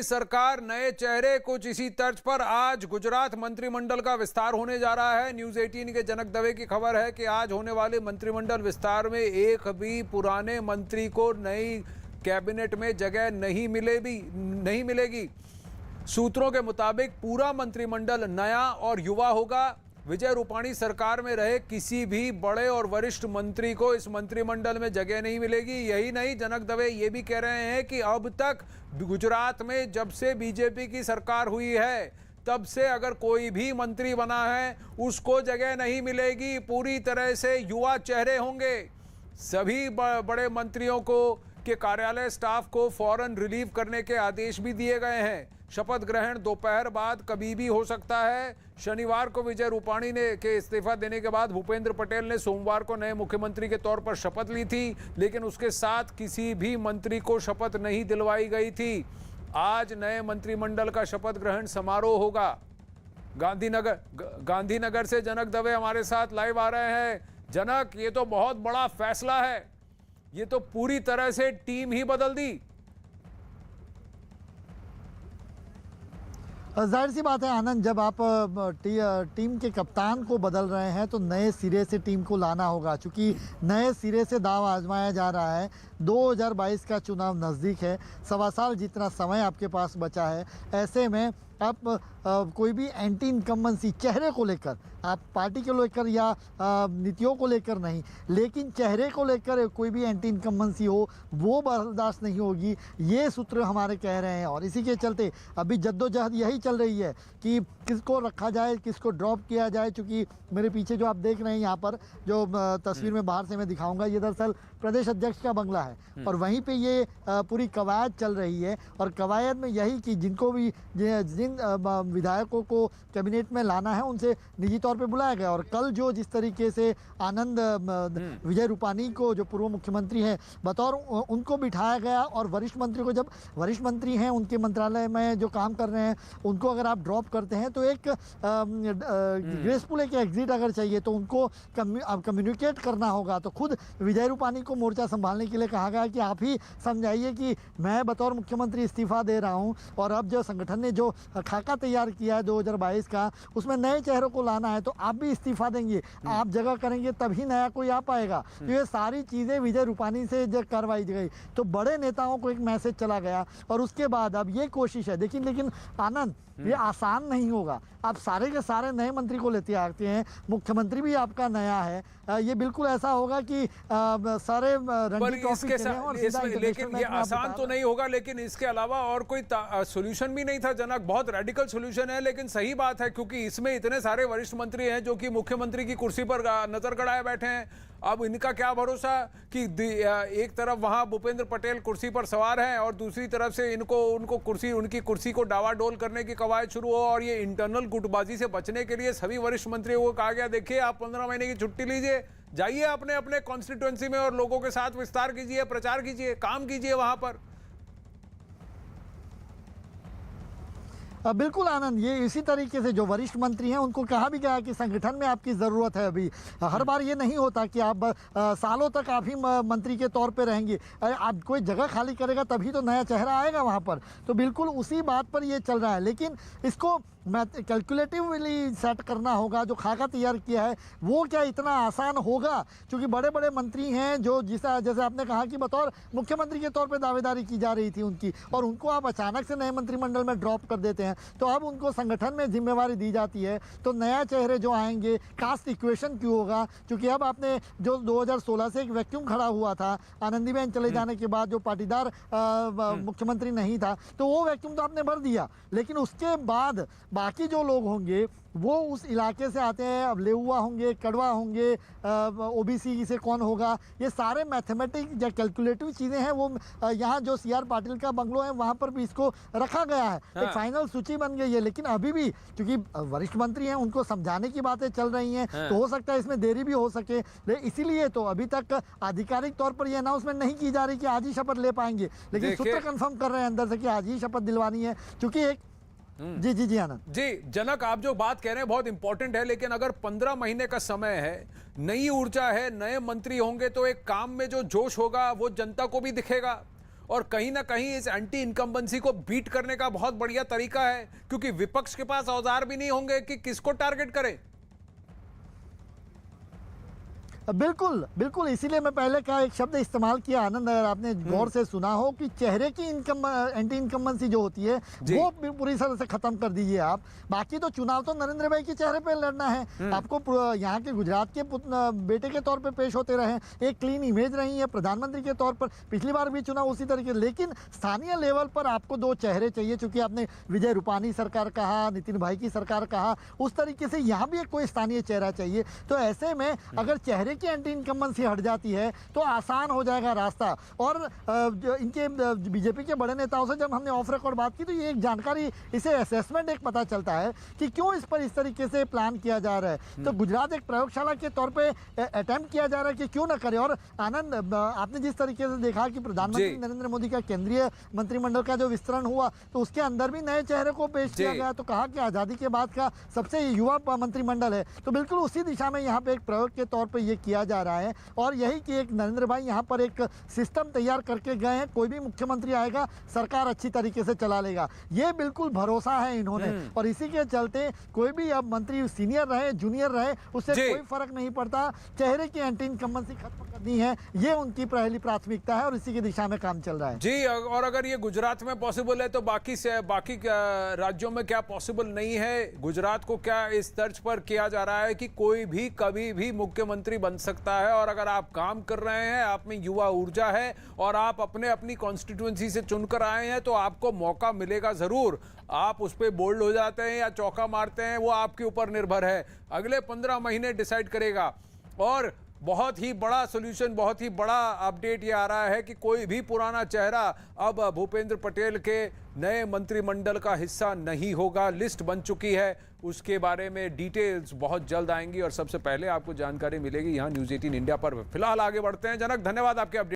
सरकार नए चेहरे कुछ इसी तर्ज पर आज गुजरात मंत्रिमंडल का विस्तार होने जा रहा है। न्यूज 18 के जनक दवे की खबर है कि आज होने वाले मंत्रिमंडल विस्तार में एक भी पुराने मंत्री को नई कैबिनेट में जगह नहीं मिलेगी। सूत्रों के मुताबिक पूरा मंत्रिमंडल नया और युवा होगा। विजय रूपाणी सरकार में रहे किसी भी बड़े और वरिष्ठ मंत्री को इस मंत्रिमंडल में जगह नहीं मिलेगी। यही नहीं, जनक दवे ये भी कह रहे हैं कि अब तक गुजरात में जब से बीजेपी की सरकार हुई है तब से अगर कोई भी मंत्री बना है उसको जगह नहीं मिलेगी। पूरी तरह से युवा चेहरे होंगे। सभी बड़े मंत्रियों को के कार्यालय स्टाफ को फौरन रिलीव करने के आदेश भी दिए गए हैं। शपथ ग्रहण दोपहर बाद कभी भी हो सकता है। शनिवार को विजय रूपाणी ने के इस्तीफा देने के बाद भूपेंद्र पटेल ने सोमवार को नए मुख्यमंत्री के तौर पर शपथ ली थी, लेकिन उसके साथ किसी भी मंत्री को शपथ नहीं दिलवाई गई थी। आज नए मंत्रिमंडल का शपथ ग्रहण समारोह होगा। गांधीनगर से जनक दवे हमारे साथ लाइव आ रहे हैं। जनक, ये तो बहुत बड़ा फैसला है, ये तो पूरी तरह से टीम ही बदल दी। जाहिर सी बात है आनंद, जब आप टीम के कप्तान को बदल रहे हैं तो नए सिरे से टीम को लाना होगा, क्योंकि नए सिरे से दाव आजमाया जा रहा है। 2022 का चुनाव नज़दीक है, 1.25 साल जितना समय आपके पास बचा है। ऐसे में आप कोई भी एंटी इनकम्बेंसी चेहरे को लेकर, आप पार्टी को लेकर या नीतियों को लेकर नहीं, लेकिन चेहरे को लेकर कोई भी एंटी इनकम्बेंसी हो वो बर्दाश्त नहीं होगी, ये सूत्र हमारे कह रहे हैं। और इसी के चलते अभी जद्दोजहद यही चल रही है कि किसको रखा जाए, किसको ड्रॉप किया जाए। चूँकि मेरे पीछे जो आप देख रहे हैं यहाँ पर जो तस्वीर में बाहर से मैं दिखाऊंगा, ये दरअसल प्रदेश अध्यक्ष का बंगला है और वहीं पे ये पूरी कवायद चल रही है। और कवायद में यही कि जिनको भी जिन विधायकों को कैबिनेट में लाना है उनसे निजी तौर पे बुलाया गया। और कल जो जिस तरीके से आनंद विजय रूपाणी को, जो पूर्व मुख्यमंत्री हैं, बतौर उनको बिठाया गया, और वरिष्ठ मंत्री को, जब वरिष्ठ मंत्री हैं उनके मंत्रालय में जो काम कर रहे हैं उनको अगर आप ड्रॉप करते हैं तो एक ग्रेसफुल एक एग्जिट अगर चाहिए तो उनको कम्युनिकेट करना होगा। तो खुद विजय रूपाणी को मोर्चा संभालने के लिए कहा गया कि आप ही समझाइए कि मैं बतौर मुख्यमंत्री इस्तीफा दे रहा हूं, और अब जो संगठन ने जो खाका तैयार किया है 2022 का, उसमें नए चेहरों को लाना है, तो आप भी इस्तीफा देंगे, आप जगह करेंगे तभी नया कोई आ पाएगा। तो ये सारी चीज़ें विजय रूपाणी से जब करवाई गई तो बड़े नेताओं को एक मैसेज चला गया। और उसके बाद अब ये कोशिश है, लेकिन आनंद, ये आसान नहीं होगा। आप सारे के सारे नए मंत्री को लेते आते हैं, मुख्यमंत्री भी आपका नया है, ये बिल्कुल ऐसा होगा कि सारे रणजी ट्रॉफी लेकिन ये आसान तो नहीं होगा। लेकिन इसके अलावा और कोई सोल्यूशन भी नहीं था जनक। बहुत रेडिकल सोल्यूशन है, लेकिन सही बात है क्योंकि इसमें इतने सारे वरिष्ठ मंत्री हैं जो कि मुख्यमंत्री की कुर्सी पर नजर गड़ाए बैठे हैं। अब इनका क्या भरोसा कि एक तरफ वहां भूपेंद्र पटेल कुर्सी पर सवार हैं और दूसरी तरफ से उनकी कुर्सी को डावाडोल करने की कवायद शुरू हो। और ये इंटरनल गुटबाजी से बचने के लिए सभी वरिष्ठ मंत्रियों को कहा गया, देखिए आप 15 महीने की छुट्टी लीजिए, जाइए अपने अपने कॉन्स्टिट्यूएंसी में और लोगों के साथ विस्तार कीजिए, प्रचार कीजिए, काम कीजिए वहां पर। बिल्कुल आनंद, ये इसी तरीके से जो वरिष्ठ मंत्री हैं उनको कहा भी गया कि संगठन में आपकी ज़रूरत है। अभी हर बार ये नहीं होता कि आप सालों तक आप ही मंत्री के तौर पे रहेंगे। आप कोई जगह खाली करेगा तभी तो नया चेहरा आएगा वहाँ पर। तो बिल्कुल उसी बात पर ये चल रहा है, लेकिन इसको कैलकुलेटिवली सेट करना होगा। जो खाका तैयार किया है वो क्या इतना आसान होगा? क्योंकि बड़े बड़े मंत्री हैं जो जैसे आपने कहा कि बतौर मुख्यमंत्री के तौर पे दावेदारी की जा रही थी उनकी, और उनको आप अचानक से नए मंत्रिमंडल में ड्रॉप कर देते हैं। तो अब उनको संगठन में जिम्मेवारी दी जाती है, तो नया चेहरे जो आएंगे, कास्ट इक्वेशन क्यों होगा? क्योंकि अब आपने जो 2016 से एक वैक्यूम खड़ा हुआ था आनंदीबेन चले जाने के बाद, जो पाटीदार मुख्यमंत्री नहीं था, तो वो वैक्यूम तो आपने भर दिया। लेकिन उसके बाद बाकी जो लोग होंगे वो उस इलाके से आते हैं। अब लेहुआ होंगे, कड़वा होंगे, ओबीसी से कौन होगा, ये सारे मैथमेटिक्स या कैलकुलेटिव चीज़ें हैं। वो यहाँ जो सीआर पाटिल का बंगलो है वहाँ पर भी इसको रखा गया है। एक फाइनल सूची बन गई है, लेकिन अभी भी क्योंकि वरिष्ठ मंत्री हैं उनको समझाने की बातें चल रही हैं, तो हो सकता है इसमें देरी भी हो सके। इसीलिए तो अभी तक आधिकारिक तौर पर यह अनाउंसमेंट नहीं की जा रही कि आज ही शपथ ले पाएंगे, लेकिन सूत्र कंफर्म कर रहे हैं अंदर से कि आज ही शपथ दिलवानी है। क्योंकि एक जी आनंद जी जनक, आप जो बात कह रहे हैं बहुत इंपॉर्टेंट है। लेकिन अगर 15 महीने का समय है, नई ऊर्जा है, नए मंत्री होंगे, तो एक काम में जो जोश होगा वो जनता को भी दिखेगा। और कहीं ना कहीं इस एंटी इनकम्बेंसी को बीट करने का बहुत बढ़िया तरीका है, क्योंकि विपक्ष के पास औजार भी नहीं होंगे कि किसको टारगेट करे। बिल्कुल बिल्कुल, इसीलिए मैं पहले का एक शब्द इस्तेमाल किया आनंद, अगर आपने गौर से सुना हो, कि चेहरे की एंटी इनकम्बेंसी जो होती है वो पूरी तरह से खत्म कर दीजिए आप। बाकी तो चुनाव तो नरेंद्र भाई के चेहरे पे लड़ना है। आपको यहाँ के गुजरात के बेटे के तौर पे पेश होते रहे, एक क्लीन इमेज रही है प्रधानमंत्री के तौर पर, पिछली बार भी चुनाव उसी तरीके। लेकिन स्थानीय लेवल पर आपको दो चेहरे चाहिए, चूंकि आपने विजय रूपानी सरकार कहा, नितिन भाई की सरकार कहा, उस तरीके से यहाँ भी एक कोई स्थानीय चेहरा चाहिए। तो ऐसे में अगर चेहरे की एंटी इनकम्बेंसी हट जाती है तो आसान हो जाएगा रास्ता। और इनके बीजेपी के बड़े नेताओं से जब हमने ऑफ रिकॉर्ड बात की तो ये एक जानकारी, इसे असेसमेंट एक पता चलता है कि क्यों इस पर इस तरीके से प्लान किया जा रहा है। तो गुजरात एक प्रयोगशाला के तौर पे अटेम्प्ट किया जा रहा है कि क्यों ना करे। और आनंद, आपने जिस तरीके से देखा कि प्रधानमंत्री नरेंद्र मोदी का केंद्रीय मंत्रिमंडल का जो विस्तरण हुआ तो उसके अंदर भी नए चेहरे को पेश किया गया, तो कहा कि आजादी के बाद का सबसे युवा मंत्रिमंडल है। तो बिल्कुल उसी दिशा में यहाँ पे एक प्रयोग के तौर पे ये किया जा रहा है। और यही कि एक नरेंद्र भाई यहाँ पर एक सिस्टम तैयार करके गए हैं, कोई भी मुख्यमंत्री आएगा सरकार अच्छी तरीके से चला लेगा, ये बिल्कुल भरोसा है इन्होंने। और इसी के चलते कोई भी अब मंत्री सीनियर रहे जूनियर रहे उससे कोई फर्क नहीं पड़ता, चेहरे की एंटी इनकम्बेंसी खत्म करनी है, ये उनकी पहली प्राथमिकता है और इसी की दिशा में काम चल रहा है। जी, और अगर ये गुजरात में पॉसिबल है तो बाकी राज्यों में क्या पॉसिबल नहीं है? गुजरात को क्या इस तर्ज पर किया जा रहा है कि कोई भी कभी भी मुख्यमंत्री बन सकता है, और अगर आप काम कर रहे हैं, आप में युवा ऊर्जा है और आप अपनी कॉन्स्टिट्यूएंसी से चुनकर आए हैं तो आपको मौका मिलेगा जरूर। आप उस पर बोल्ड हो जाते हैं या चौका मारते हैं, वो आपके ऊपर निर्भर है, अगले 15 महीने डिसाइड करेगा। और बहुत ही बड़ा सॉल्यूशन, बहुत ही बड़ा अपडेट ये आ रहा है कि कोई भी पुराना चेहरा अब भूपेंद्र पटेल के नए मंत्रिमंडल का हिस्सा नहीं होगा। लिस्ट बन चुकी है, उसके बारे में डिटेल्स बहुत जल्द आएंगी और सबसे पहले आपको जानकारी मिलेगी यहाँ न्यूज़ 18 इंडिया पर। फिलहाल आगे बढ़ते हैं। जनक, धन्यवाद आपके अपडेट।